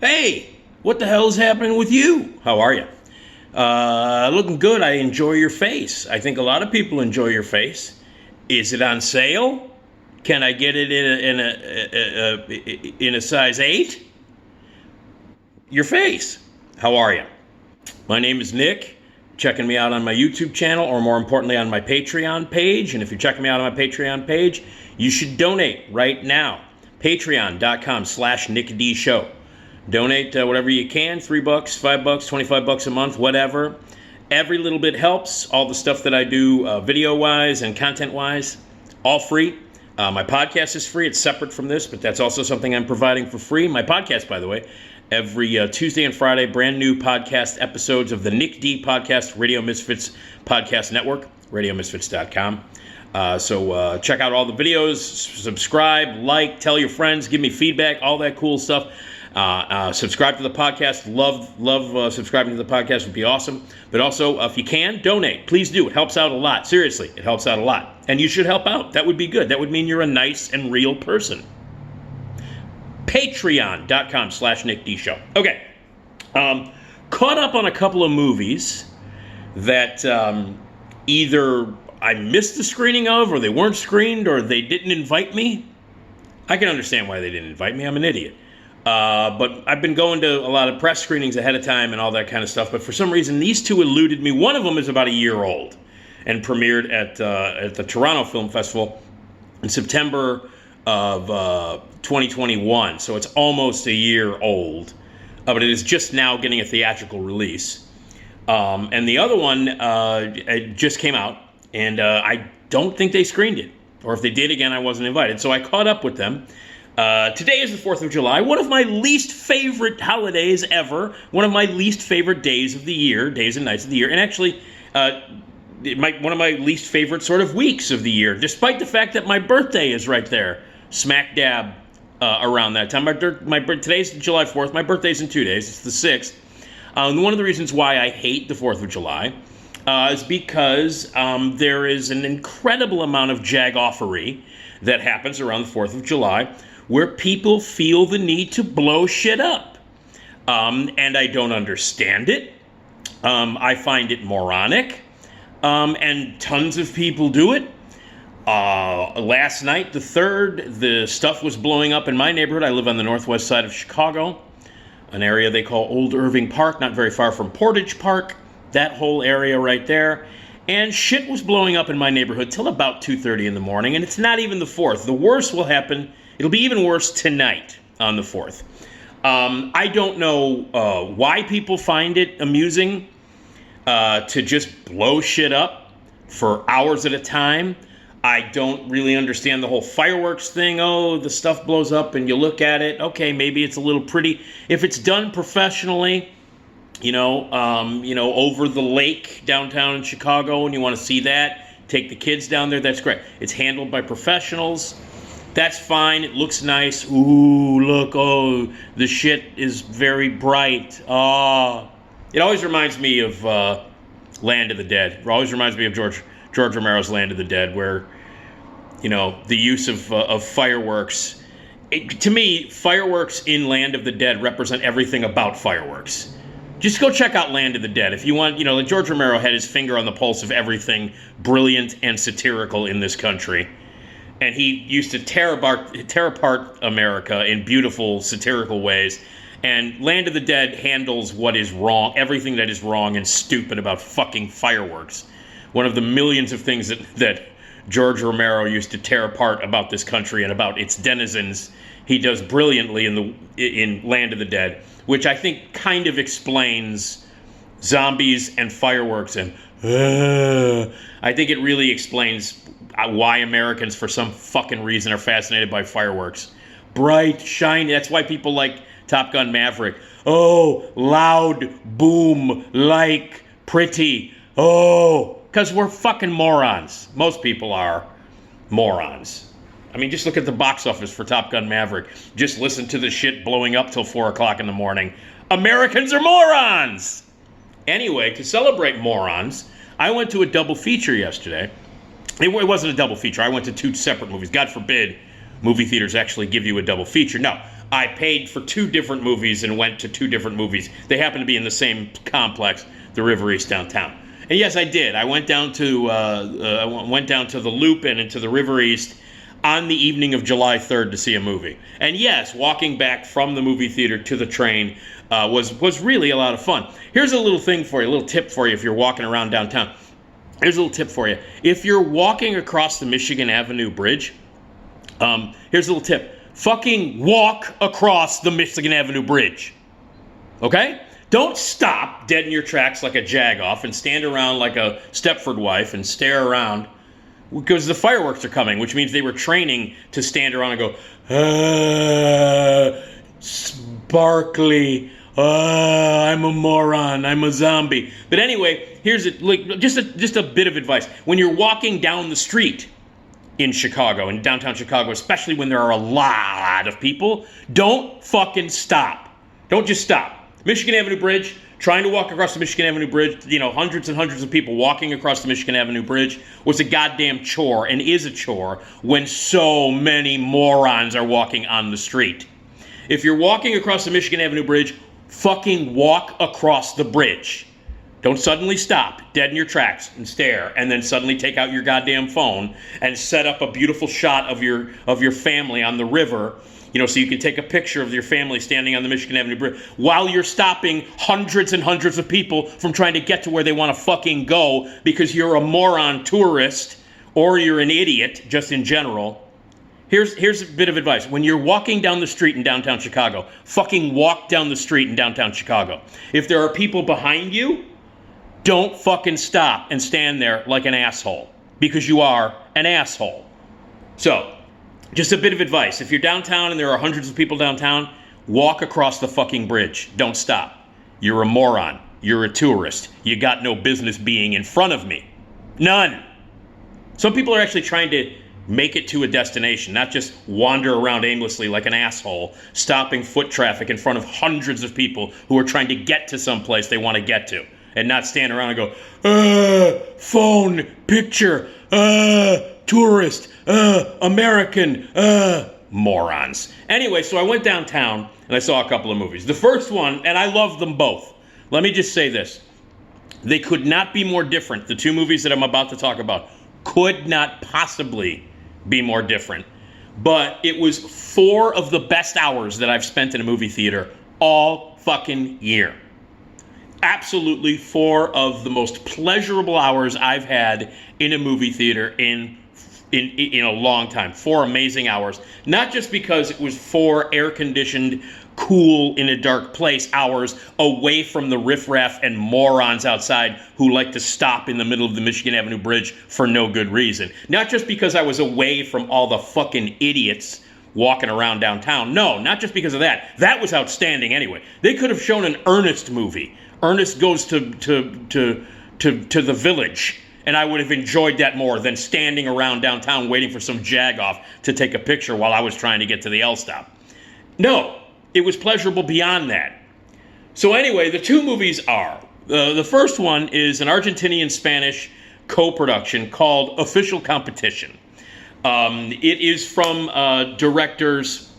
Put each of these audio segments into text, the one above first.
Hey, what the hell's happening with you? How are you? Looking good. I enjoy your face. I think a lot of people enjoy your face. Is it on sale? Can I get it in a size 8? Your face. How are you? My name is Nick. Checking me out on my YouTube channel, or more importantly on my Patreon page. And if you're checking me out on my Patreon page, you should donate right now. Patreon.com/NickDShow. Donate whatever you can, $3, $5, $25 a month, whatever. Every little bit helps. All the stuff that I do video-wise and content-wise, all free. My podcast is free. It's separate from this, but that's also something I'm providing for free. My podcast, by the way, every Tuesday and Friday, brand new podcast episodes of the Nick D Podcast, Radio Misfits Podcast Network, radiomisfits.com. So check out all the videos, subscribe, like, tell your friends, give me feedback, all that cool stuff. Subscribe to the podcast. Love subscribing to the podcast would be awesome. But also, if you can, donate. Please do. It helps out a lot. Seriously, it helps out a lot. And you should help out. That would be good. That would mean you're a nice and real person. Patreon.com/NickDShow. Okay. Caught up on a couple of movies that either I missed the screening of, or they weren't screened, or they didn't invite me. I can understand why they didn't invite me. I'm an idiot. But I've been going to a lot of press screenings ahead of time and all that kind of stuff. But for some reason, these two eluded me. One of them is about a year old and premiered at the Toronto Film Festival in September of 2021. So it's almost a year old. But it is just now getting a theatrical release. And the other one it just came out. And I don't think they screened it. Or if they did, again, I wasn't invited. So I caught up with them. Today is the 4th of July, one of my least favorite holidays ever, one of my least favorite days of the year, days and nights of the year, and actually one of my least favorite sort of weeks of the year, despite the fact that my birthday is right there, smack dab around that time. Today's July 4th, my birthday's in 2 days, it's the 6th. One of the reasons why I hate the 4th of July is because there is an incredible amount of jagoffery that happens around the 4th of July, where people feel the need to blow shit up. And I don't understand it. I find it moronic. And tons of people do it. Last night, the 3rd, the stuff was blowing up in my neighborhood. I live on the northwest side of Chicago, an area they call Old Irving Park, not very far from Portage Park. That whole area right there. And shit was blowing up in my neighborhood till about 2:30 in the morning, and it's not even the 4th. The worst will happen. It'll be even worse tonight on the 4th. I don't know why people find it amusing to just blow shit up for hours at a time. I don't really understand the whole fireworks thing. Oh, the stuff blows up and you look at it. Okay, maybe it's a little pretty. If it's done professionally, over the lake downtown in Chicago, and you want to see that, take the kids down there, that's great. It's handled by professionals. That's fine. It looks nice. Ooh, look. Oh, the shit is very bright. It always reminds me of Land of the Dead. It always reminds me of George Romero's Land of the Dead, where, the use of fireworks. To me, fireworks in Land of the Dead represent everything about fireworks. Just go check out Land of the Dead. If you want, George Romero had his finger on the pulse of everything brilliant and satirical in this country. And he used to tear apart America in beautiful, satirical ways. And Land of the Dead handles what is wrong, everything that is wrong and stupid about fucking fireworks. One of the millions of things that George Romero used to tear apart about this country and about its denizens, he does brilliantly in Land of the Dead, which I think kind of explains zombies and fireworks. And I think it really explains why Americans, for some fucking reason, are fascinated by fireworks. Bright, shiny. That's why people like Top Gun Maverick. Oh, loud, boom, like, pretty. Oh, because we're fucking morons. Most people are morons. I mean, just look at the box office for Top Gun Maverick. Just listen to the shit blowing up till 4 o'clock in the morning. Americans are morons! Anyway, to celebrate morons, I went to a double feature yesterday. It wasn't a double feature. I went to 2 separate movies. God forbid movie theaters actually give you a double feature. No, I paid for 2 different movies and went to 2 different movies. They happen to be in the same complex, the River East downtown. And yes, I did. I went down to the Loop and into the River East on the evening of July 3rd to see a movie. And yes, walking back from the movie theater to the train was really a lot of fun. Here's a little thing for you, a little tip for you if you're walking around downtown. Here's a little tip for you. If you're walking across the Michigan Avenue Bridge, here's a little tip. Fucking walk across the Michigan Avenue Bridge. Okay? Don't stop dead in your tracks like a jagoff and stand around like a Stepford wife and stare around because the fireworks are coming, which means they were training to stand around and go, sparkly, I'm a moron, I'm a zombie. But anyway, here's just a bit of advice. When you're walking down the street in Chicago, in downtown Chicago, especially when there are a lot of people, don't fucking stop. Don't just stop. Michigan Avenue Bridge, trying to walk across the Michigan Avenue Bridge, hundreds and hundreds of people walking across the Michigan Avenue Bridge was a goddamn chore and is a chore when so many morons are walking on the street. If you're walking across the Michigan Avenue Bridge, fucking walk across the bridge. Don't suddenly stop dead in your tracks and stare and then suddenly take out your goddamn phone and set up a beautiful shot of your family on the river, so you can take a picture of your family standing on the Michigan Avenue Bridge while you're stopping hundreds and hundreds of people from trying to get to where they want to fucking go because you're a moron tourist or you're an idiot just in general. Here's a bit of advice. When you're walking down the street in downtown Chicago, fucking walk down the street in downtown Chicago. If there are people behind you, don't fucking stop and stand there like an asshole because you are an asshole. So, just a bit of advice. If you're downtown and there are hundreds of people downtown, walk across the fucking bridge. Don't stop. You're a moron. You're a tourist. You got no business being in front of me. None. Some people are actually trying to make it to a destination, not just wander around aimlessly like an asshole, stopping foot traffic in front of hundreds of people who are trying to get to some place they want to get to, and not stand around and go, phone, picture, tourist, American, morons. Anyway, so I went downtown and I saw a couple of movies. The first one, and I loved them both. Let me just say this. They could not be more different. The 2 movies that I'm about to talk about could not possibly be more different. But it was 4 of the best hours that I've spent in a movie theater all fucking year. Absolutely 4 of the most pleasurable hours I've had in a movie theater in a long time. 4 amazing hours. Not just because it was 4 air-conditioned, cool, in a dark place hours away from the riffraff and morons outside who like to stop in the middle of the Michigan Avenue Bridge for no good reason. Not just because I was away from all the fucking idiots walking around downtown. No, not just because of that. That was outstanding anyway. They could have shown an Ernest movie. Ernest goes to the village. And I would have enjoyed that more than standing around downtown waiting for some jagoff to take a picture while I was trying to get to the L stop. No, it was pleasurable beyond that. So anyway, the 2 movies are, the first one is an Argentinian-Spanish co-production called Official Competition. It is from directors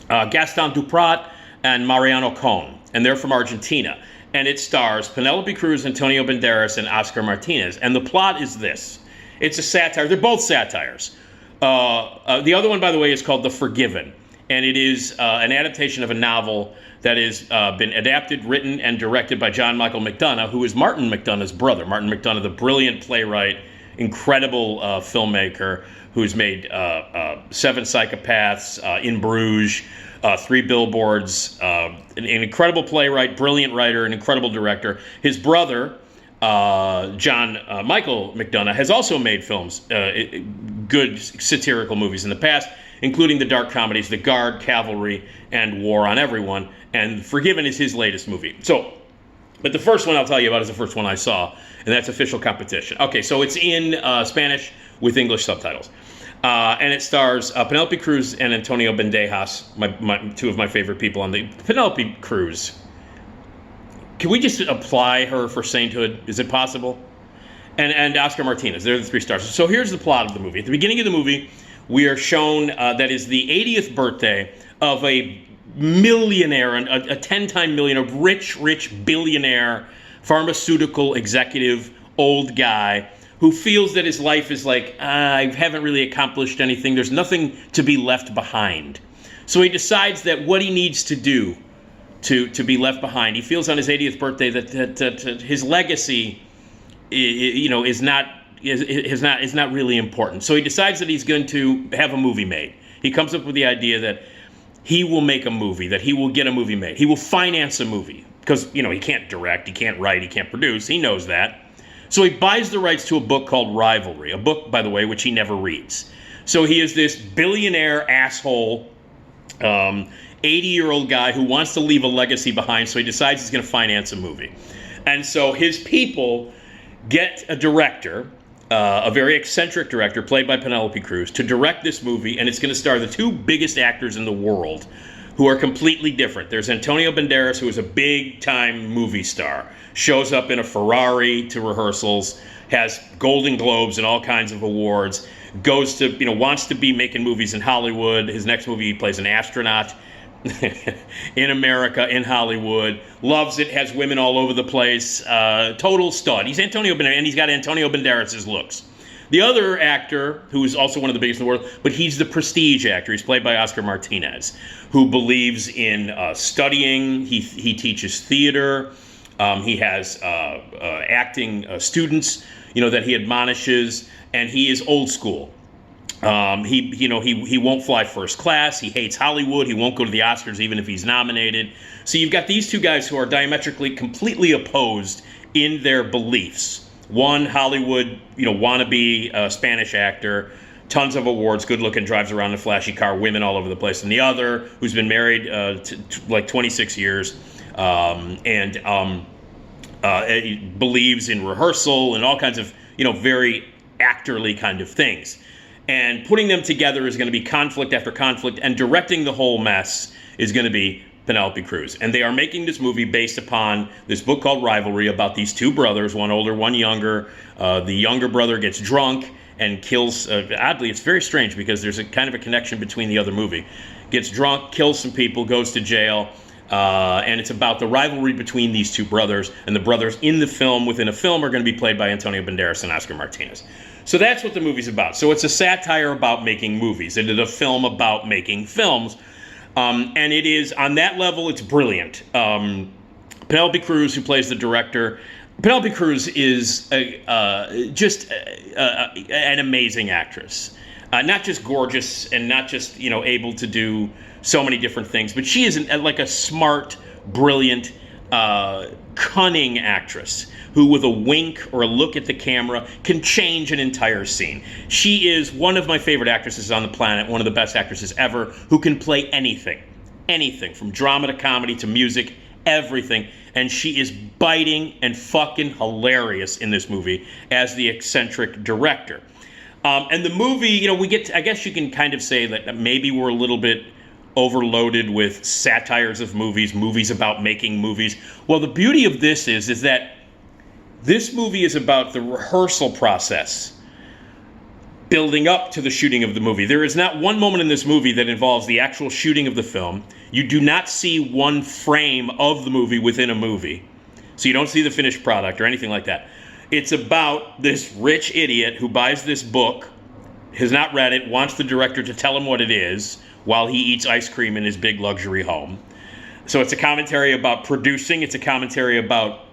Gaston Duprat and Mariano Cohn, and they're from Argentina. And it stars Penelope Cruz, Antonio Banderas, and Oscar Martinez. And the plot is this. It's a satire. They're both satires. The other one, by the way, is called The Forgiven. And it is an adaptation of a novel that has been adapted, written, and directed by John Michael McDonough, who is Martin McDonough's brother. Martin McDonough, the brilliant playwright, incredible filmmaker, who's made 7 Psychopaths, In Bruges, 3 Billboards, an incredible playwright, brilliant writer, an incredible director. His brother, John Michael McDonough, has also made films, good satirical movies in the past, including the dark comedies The Guard, Cavalry, and War on Everyone. And Forgiven is his latest movie. But the first one I'll tell you about is the first one I saw, and that's Official Competition. Okay, so it's in Spanish with English subtitles. And it stars Penelope Cruz and Antonio Banderas, 2 of my favorite people on the... Penelope Cruz. Can we just apply her for sainthood? Is it possible? And Oscar Martinez. They're the 3 stars. So here's the plot of the movie. At the beginning of the movie, we are shown that is the 80th birthday of a millionaire, a 10-time millionaire, rich billionaire, pharmaceutical executive, old guy, who feels that his life is like, I haven't really accomplished anything. There's nothing to be left behind. So he decides that what he needs to do to be left behind, he feels on his 80th birthday that his legacy, is not really important. So he decides that he's going to have a movie made. He comes up with the idea that he will make a movie, that he will get a movie made. He will finance a movie because, he can't direct, he can't write, he can't produce. He knows that. So he buys the rights to a book called Rivalry, a book, by the way, which he never reads. So he is this billionaire asshole, 80-year-old guy who wants to leave a legacy behind, so he decides he's going to finance a movie. And so his people get a director, a very eccentric director, played by Penelope Cruz, to direct this movie, and it's going to star the two biggest actors in the world, who are completely different. There's Antonio Banderas, who is a big-time movie star, shows up in a Ferrari to rehearsals, has Golden Globes and all kinds of awards, goes to, wants to be making movies in Hollywood. His next movie, he plays an astronaut in America, in Hollywood, loves it, has women all over the place, total stud. He's Antonio Banderas, and he's got Antonio Banderas' looks. The other actor, who is also one of the biggest in the world, but he's the prestige actor, he's played by Oscar Martinez, who believes in studying. He teaches theater. He has acting students, that he admonishes, and he is old school. He won't fly first class. He hates Hollywood. He won't go to the Oscars even if he's nominated. So you've got these two guys who are diametrically, completely opposed in their beliefs. One, Hollywood, wannabe Spanish actor, tons of awards, good looking, drives around in a flashy car, women all over the place. And the other, who's been married like 26 years, believes in rehearsal and all kinds of, very actorly kind of things. And putting them together is going to be conflict after conflict, and directing the whole mess is going to be Penelope Cruz. And they are making this movie based upon this book called Rivalry about these two brothers, one older, one younger. The younger brother gets drunk and kills, oddly, it's very strange because there's a kind of a connection between the other movie. Gets drunk, kills some people, goes to jail, and it's about the rivalry between these two brothers. And the brothers in the film, within a film, are going to be played by Antonio Banderas and Oscar Martinez. So that's what the movie's about. So it's a satire about making movies. It is a film about making films. And it is, on that level, it's brilliant. Penelope Cruz, who plays the director, Penelope Cruz is just an amazing actress. Not just gorgeous and not just, able to do so many different things, but she is like a smart, brilliant, cunning actress who, with a wink or a look at the camera, can change an entire scene. She is one of my favorite actresses on the planet, one of the best actresses ever, who can play anything, from drama to comedy to music, everything. And she is biting and fucking hilarious in this movie as the eccentric director. And the movie, I guess you can kind of say that maybe we're a little bit overloaded with satires of movies about making movies. Well, the beauty of this is that this movie is about the rehearsal process building up to the shooting of the movie. There is not one moment in this movie that involves the actual shooting of the film. You do not see one frame of the movie within a movie. So you don't see the finished product or anything like that. It's about this rich idiot who buys this book, has not read it, wants the director to tell him what it is while he eats ice cream in his big luxury home. So it's a commentary about producing. It's a commentary about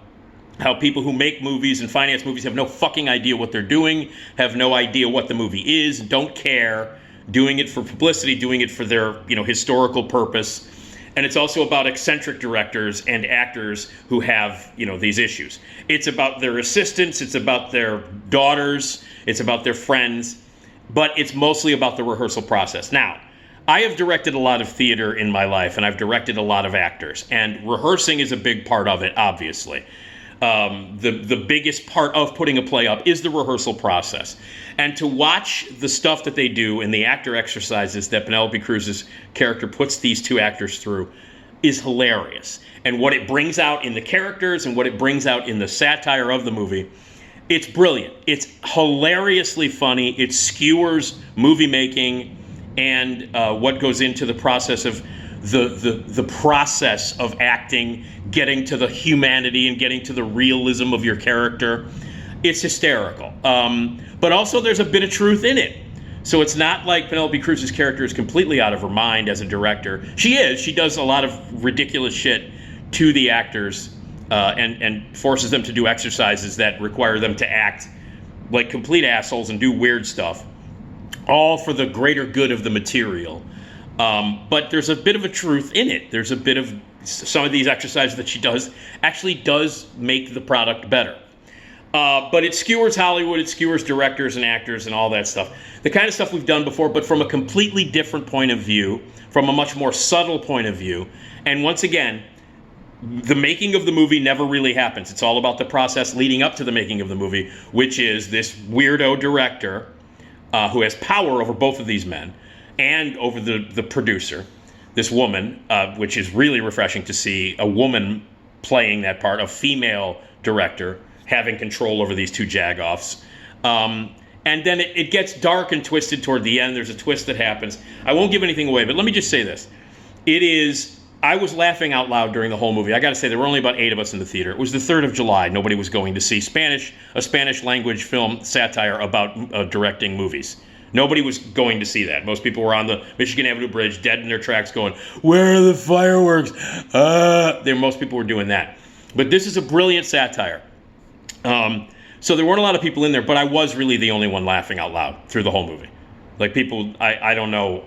how people who make movies and finance movies have no fucking idea what they're doing, have no idea what the movie is, don't care, doing it for publicity, doing it for their, historical purpose. And it's also about eccentric directors and actors who have, these issues. It's about their assistants, it's about their daughters, it's about their friends, but it's mostly about the rehearsal process. Now, I have directed a lot of theater in my life, and I've directed a lot of actors, and rehearsing is a big part of it, obviously. The biggest part of putting a play up is the rehearsal process. And to watch the stuff that they do and the actor exercises that Penelope Cruz's character puts these two actors through is hilarious. And what it brings out in the characters and what it brings out in the satire of the movie, it's brilliant. It's hilariously funny. It skewers movie making and what goes into the process of the process of acting, getting to the humanity and getting to the realism of your character. It's hysterical. But also there's a bit of truth in it. So it's not like Penelope Cruz's character is completely out of her mind as a director. She is. She does a lot of ridiculous shit to the actors and forces them to do exercises that require them to act like complete assholes and do weird stuff, all for the greater good of the material. But there's a bit of a truth in it. There's a bit of some of these exercises that she does actually does make the product better. But it skewers Hollywood, it skewers directors and actors and all that stuff. The kind of stuff we've done before, but from a completely different point of view, from a much more subtle point of view. And once again, the making of the movie never really happens. It's all about the process leading up to the making of the movie, which is this weirdo director who has power over both of these men and over the producer, this woman, which is really refreshing to see a woman playing that part, a female director having control over these two jagoffs. And then it gets dark and twisted toward the end. There's a twist that happens. I won't give anything away, but let me just say this. I was laughing out loud during the whole movie. I got to say, there were only about 8 of us in the theater. It was the 3rd of July. Nobody was going to see a Spanish language film satire about directing movies. Nobody was going to see that. Most people were on the Michigan Avenue Bridge, dead in their tracks, going, "Where are the fireworks?" Most people were doing that. But this is a brilliant satire. So there weren't a lot of people in there, but I was really the only one laughing out loud through the whole movie. Like people, I don't know,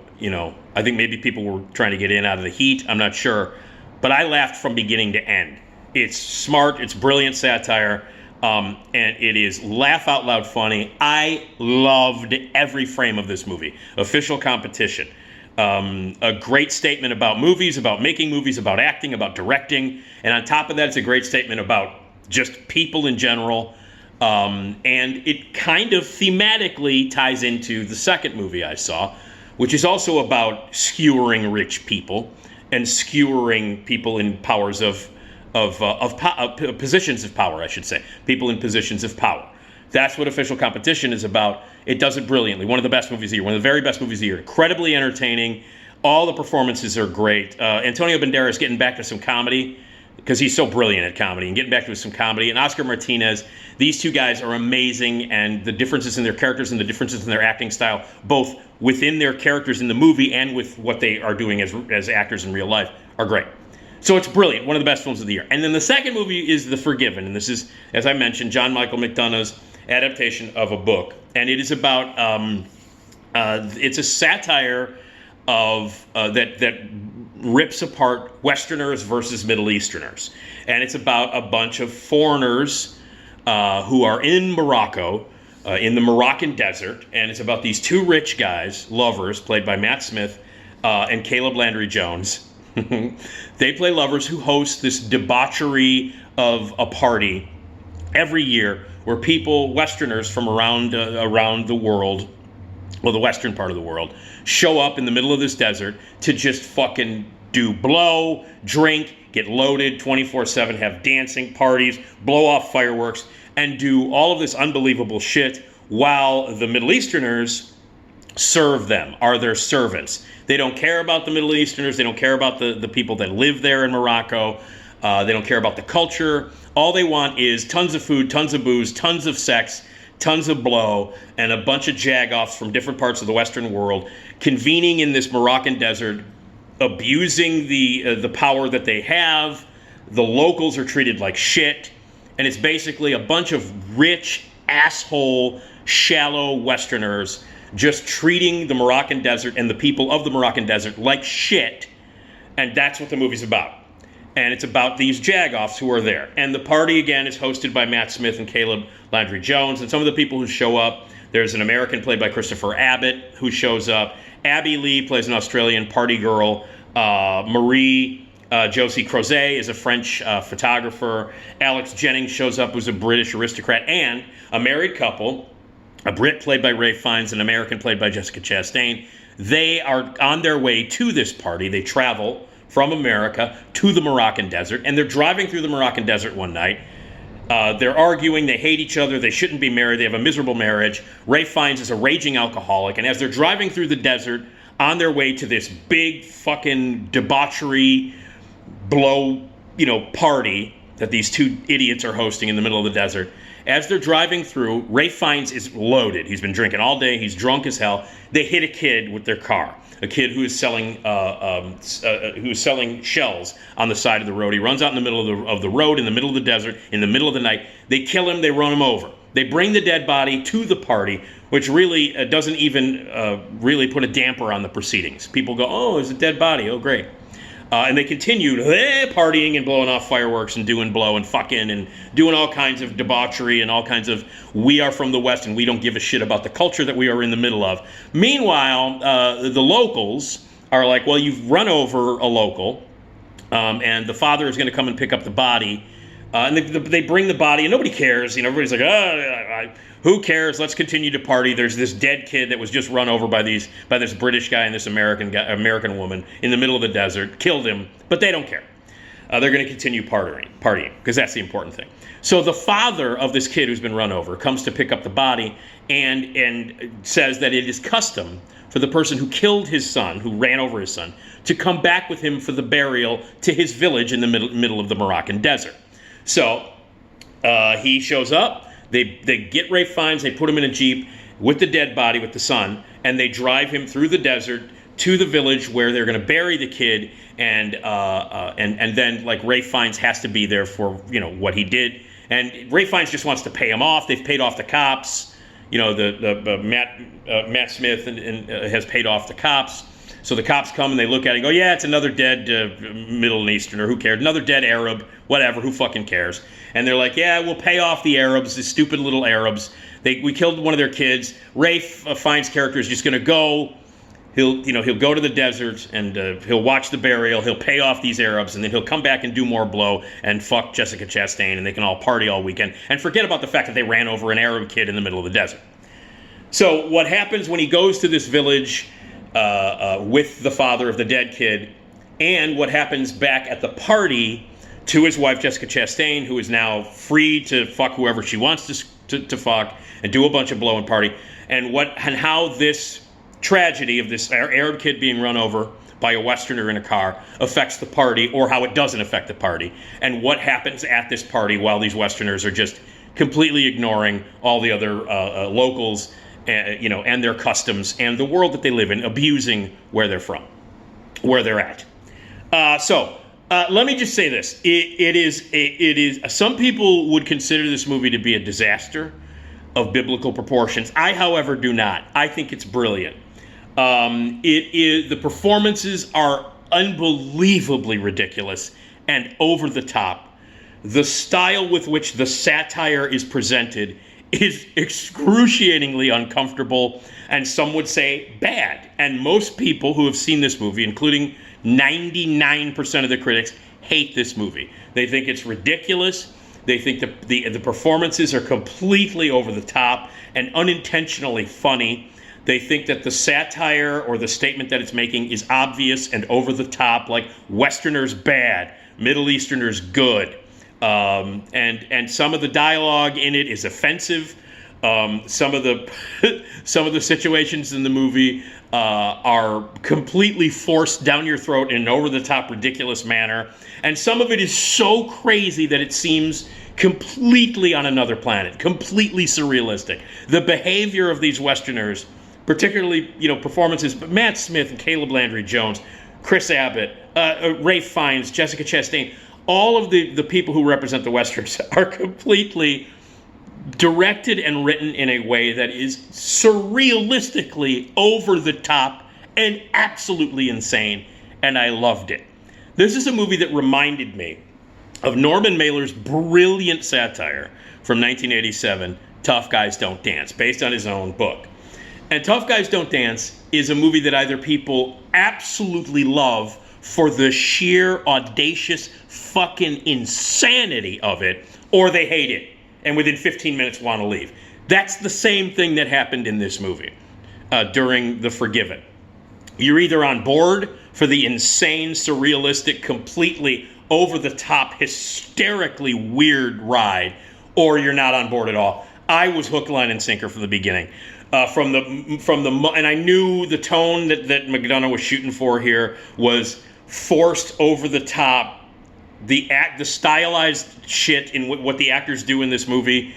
I think maybe people were trying to get in out of the heat. I'm not sure. But I laughed from beginning to end. It's smart. It's brilliant satire. And it is laugh out loud funny. I loved every frame of this movie. Official competition. A great statement about movies, about making movies, about acting, about directing. And on top of that, it's a great statement about just people in general. And it kind of thematically ties into the second movie I saw, which is also about skewering rich people and skewering people in positions of power, I should say. People in positions of power. That's what Official Competition is about. It does it brilliantly. One of the best movies of the year. One of the very best movies of the year. Incredibly entertaining. All the performances are great. Antonio Banderas getting back to some comedy, because he's so brilliant at comedy, and getting back to some comedy. And Oscar Martinez, these two guys are amazing, and the differences in their characters and the differences in their acting style, both within their characters in the movie and with what they are doing as actors in real life, are great. So it's brilliant, one of the best films of the year. And then the second movie is The Forgiven, and this is, as I mentioned, John Michael McDonough's adaptation of a book. And it is about, it's a satire of that rips apart Westerners versus Middle Easterners. And it's about a bunch of foreigners who are in Morocco, in the Moroccan desert. And it's about these two rich guys, lovers, played by Matt Smith and Caleb Landry Jones. They play lovers who host this debauchery of a party every year where people, Westerners from around the world, well, the western part of the world, show up in the middle of this desert to just fucking do blow, drink, get loaded 24/7, have dancing parties, blow off fireworks, and do all of this unbelievable shit while the Middle Easterners serve them, are their servants. They don't care about the Middle Easterners. They don't care about the people that live there in Morocco. They don't care about the culture. All they want is tons of food, tons of booze, tons of sex, tons of blow, and a bunch of jagoffs from different parts of the Western world convening in this Moroccan desert, abusing the power that they have. The locals are treated like shit. And it's basically a bunch of rich, asshole, shallow Westerners just treating the Moroccan desert and the people of the Moroccan desert like shit. And that's what the movie's about. And it's about these jagoffs who are there. And the party, again, is hosted by Matt Smith and Caleb Landry Jones. And some of the people who show up, there's an American played by Christopher Abbott who shows up. Abby Lee plays an Australian party girl. Marie Josie Crozet is a French photographer. Alex Jennings shows up, who's a British aristocrat. And a married couple, a Brit played by Ralph Fiennes, an American played by Jessica Chastain. They are on their way to this party. They travel from America to the Moroccan desert, and they're driving through the Moroccan desert one night. They're arguing, they hate each other, they shouldn't be married, they have a miserable marriage. Ralph Fiennes is a raging alcoholic, and as they're driving through the desert on their way to this big fucking debauchery blow, party that these two idiots are hosting in the middle of the desert. As they're driving through, Ralph Fiennes is loaded. He's been drinking all day. He's drunk as hell. They hit a kid with their car. A kid who is selling shells on the side of the road. He runs out in the middle of the road, in the middle of the desert, in the middle of the night. They kill him. They run him over. They bring the dead body to the party, which really doesn't even really put a damper on the proceedings. People go, "Oh, there's a dead body. Oh, great." And they continued partying and blowing off fireworks and doing blow and fucking and doing all kinds of debauchery and all kinds of, we are from the West and we don't give a shit about the culture that we are in the middle of. Meanwhile, the locals are like, well, you've run over a local, and the father is going to come and pick up the body. And they bring the body, and nobody cares. Everybody's like, who cares? Let's continue to party. There's this dead kid that was just run over by this British guy and this American woman in the middle of the desert. Killed him, but they don't care. They're going to continue partying because that's the important thing. So the father of this kid who's been run over comes to pick up the body and says that it is custom for the person who killed his son, who ran over his son, to come back with him for the burial to his village in the middle of the Moroccan desert. So he shows up. They get Ralph Fiennes. They put him in a Jeep with the dead body, with the son, and they drive him through the desert to the village where they're going to bury the kid. And then like Ralph Fiennes has to be there for what he did. And Ralph Fiennes just wants to pay him off. They've paid off the cops. Matt Smith has paid off the cops. So the cops come and they look at it and go, yeah, it's another dead Middle Easterner. Who cares? Another dead Arab. Whatever. Who fucking cares? And they're like, yeah, we'll pay off the Arabs, the stupid little Arabs. We killed one of their kids. Ralph Fiennes' character is just going to go. He'll go to the desert and he'll watch the burial. He'll pay off these Arabs, and then he'll come back and do more blow and fuck Jessica Chastain, and they can all party all weekend and forget about the fact that they ran over an Arab kid in the middle of the desert. So what happens when he goes to this village with the father of the dead kid, and what happens back at the party to his wife Jessica Chastain, who is now free to fuck whoever she wants to fuck and do a bunch of blow and party, and how this tragedy of this Arab kid being run over by a Westerner in a car affects the party, or how it doesn't affect the party, and what happens at this party while these Westerners are just completely ignoring all the other locals, and their customs and the world that they live in, abusing where they're from, where they're at. So let me just say this: it is. Some people would consider this movie to be a disaster of biblical proportions. I, however, do not. I think it's brilliant. The performances are unbelievably ridiculous and over the top. The style with which the satire is presented is excruciatingly uncomfortable, and some would say bad. And most people who have seen this movie, including 99% of the critics, hate this movie. They think it's ridiculous. They think the performances are completely over the top and unintentionally funny. They think that the satire or the statement that it's making is obvious and over the top, like Westerners bad, Middle Easterners good. And some of the dialogue in it is offensive. Some of the situations in the movie are completely forced down your throat in an over-the-top, ridiculous manner. And some of it is so crazy that it seems completely on another planet, completely surrealistic. The behavior of these Westerners, particularly, performances, but Matt Smith and Caleb Landry Jones, Chris Abbott, Ralph Fiennes, Jessica Chastain, all of the people who represent the Westerns are completely directed and written in a way that is surrealistically over the top and absolutely insane, and I loved it. This is a movie that reminded me of Norman Mailer's brilliant satire from 1987, Tough Guys Don't Dance, based on his own book. And Tough Guys Don't Dance is a movie that either people absolutely love for the sheer audacious fucking insanity of it, or they hate it and within 15 minutes want to leave. That's the same thing that happened in this movie during The Forgiven. You're either on board for the insane, surrealistic, completely over-the-top, hysterically weird ride, or you're not on board at all. I was hook, line, and sinker from the beginning. And I knew the tone that McDonough was shooting for here was forced, over the top. The stylized shit in what the actors do in this movie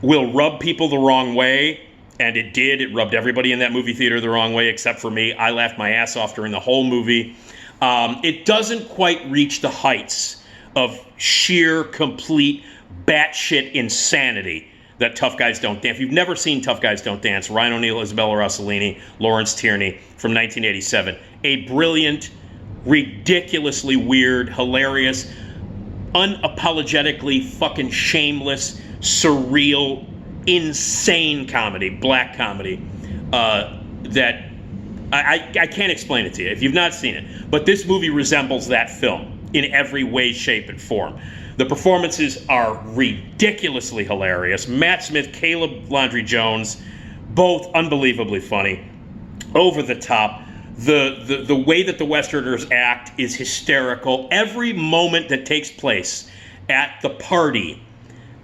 will rub people the wrong way, and it did. It rubbed everybody in that movie theater the wrong way, except for me. I laughed my ass off during the whole movie. It doesn't quite reach the heights of sheer, complete, batshit insanity that Tough Guys Don't Dance. If you've never seen Tough Guys Don't Dance, Ryan O'Neal, Isabella Rossellini, Lawrence Tierney from 1987. A brilliant, ridiculously weird, hilarious, unapologetically fucking shameless, surreal, insane comedy, black comedy, that I can't explain it to you if you've not seen it. But this movie resembles that film in every way, shape, and form. The performances are ridiculously hilarious. Matt Smith, Caleb Landry Jones, both unbelievably funny, over the top. The way that the Westerners act is hysterical. Every moment that takes place at the party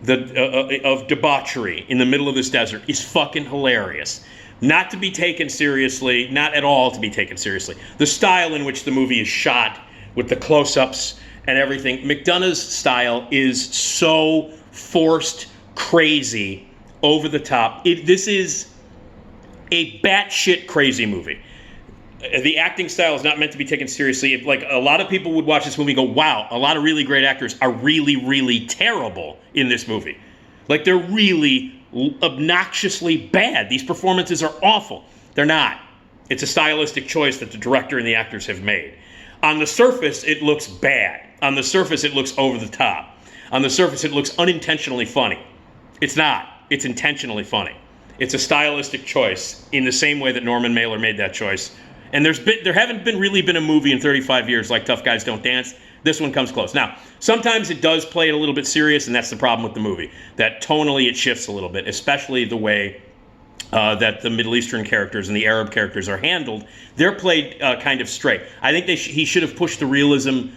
of debauchery in the middle of this desert is fucking hilarious. Not to be taken seriously, not at all to be taken seriously. The style in which the movie is shot, with the close-ups and everything, McDonough's style is so forced, crazy, over the top. This is a batshit crazy movie. The acting style is not meant to be taken seriously. Like, a lot of people would watch this movie and go, wow, a lot of really great actors are really, really terrible in this movie. Like, they're really obnoxiously bad. These performances are awful. They're not. It's a stylistic choice that the director and the actors have made. On the surface, it looks bad. On the surface, it looks over the top. On the surface, it looks unintentionally funny. It's not. It's intentionally funny. It's a stylistic choice in the same way that Norman Mailer made that choice. And there haven't really been a movie in 35 years like Tough Guys Don't Dance. This one comes close. Now, sometimes it does play it a little bit serious, and that's the problem with the movie. That tonally it shifts a little bit, especially the way that the Middle Eastern characters and the Arab characters are handled. They're played kind of straight. I think he should have pushed the realism.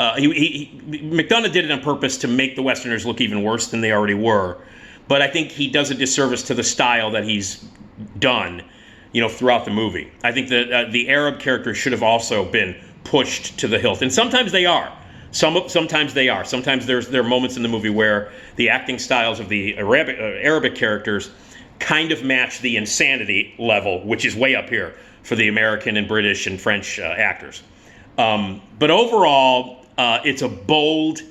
McDonough did it on purpose to make the Westerners look even worse than they already were. But I think he does a disservice to the style that he's done, throughout the movie. I think that the Arab characters should have also been pushed to the hilt, and sometimes they are. Sometimes they are. Sometimes there are moments in the movie where the acting styles of the Arabic characters kind of match the insanity level, which is way up here for the American and British and French actors. But overall, it's a bold,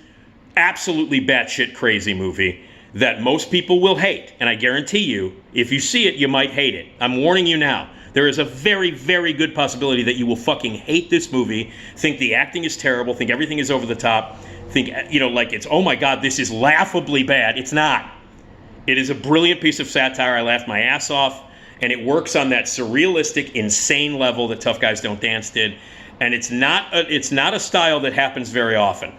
absolutely batshit crazy movie that most people will hate. And I guarantee you, if you see it, you might hate it. I'm warning you now. There is a very, very good possibility that you will fucking hate this movie, think the acting is terrible, think everything is over the top, think, like it's, oh my God, this is laughably bad. It's not. It is a brilliant piece of satire. I laughed my ass off, and it works on that surrealistic, insane level that Tough Guys Don't Dance did. And it's not a style that happens very often.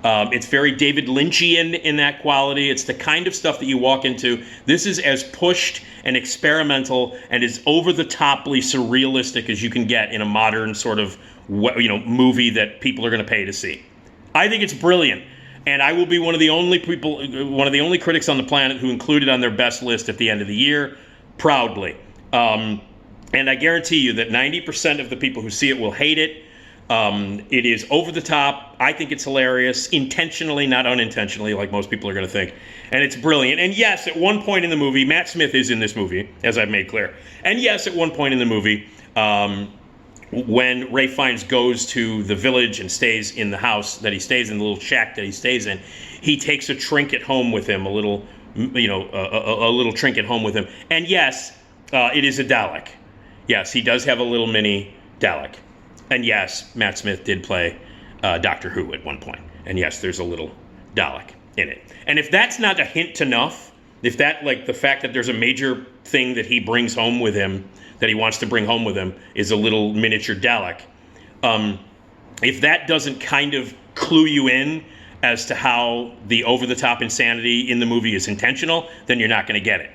It's very David Lynchian in that quality. It's the kind of stuff that you walk into. This is as pushed and experimental and as over-the-toply surrealistic as you can get in a modern sort of movie that people are going to pay to see. I think it's brilliant, and I will be one of the only critics on the planet who include it on their best list at the end of the year, proudly. And I guarantee you that 90% of the people who see it will hate it. It is over the top. I think it's hilarious, intentionally, not unintentionally, like most people are going to think. And it's brilliant. And yes, at one point in the movie, Matt Smith is in this movie, as I've made clear. And yes, at one point in the movie, when Ray Fiennes goes to the village and stays in the house that he stays in, the little shack that he stays in, he takes a trinket home with him, a little trinket home with him. And yes, it is a Dalek. Yes, he does have a little mini Dalek. And yes, Matt Smith did play Doctor Who at one point. And yes, there's a little Dalek in it. And if that's not a hint enough, if that, like, the fact that there's a major thing that he brings home with him, that he wants to bring home with him, is a little miniature Dalek, if that doesn't kind of clue you in as to how the over-the-top insanity in the movie is intentional, then you're not going to get it.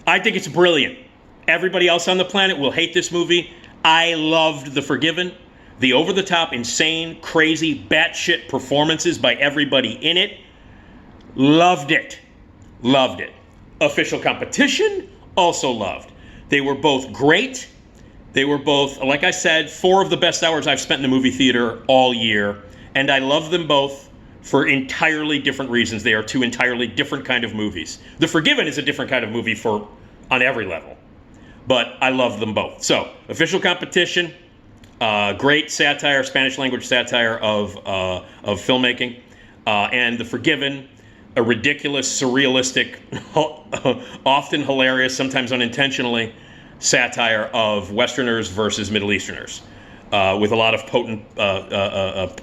I think it's brilliant. Everybody else on the planet will hate this movie. I loved The Forgiven. The over-the-top, insane, crazy, batshit performances by everybody in it. Loved it. Loved it. Official Competition, also loved. They were both great. They were both, like I said, 4 of the best hours I've spent in the movie theater all year. And I love them both for entirely different reasons. They are 2 entirely different kind of movies. The Forgiven is a different kind of movie on every level. But I love them both. So, Official Competition, great satire, Spanish language satire of filmmaking. And The Forgiven, a ridiculous, surrealistic, often hilarious, sometimes unintentionally, satire of Westerners versus Middle Easterners, with a lot of potent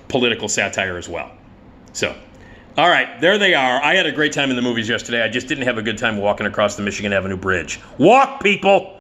political satire as well. So, all right, there they are. I had a great time in the movies yesterday. I just didn't have a good time walking across the Michigan Avenue Bridge. Walk, people!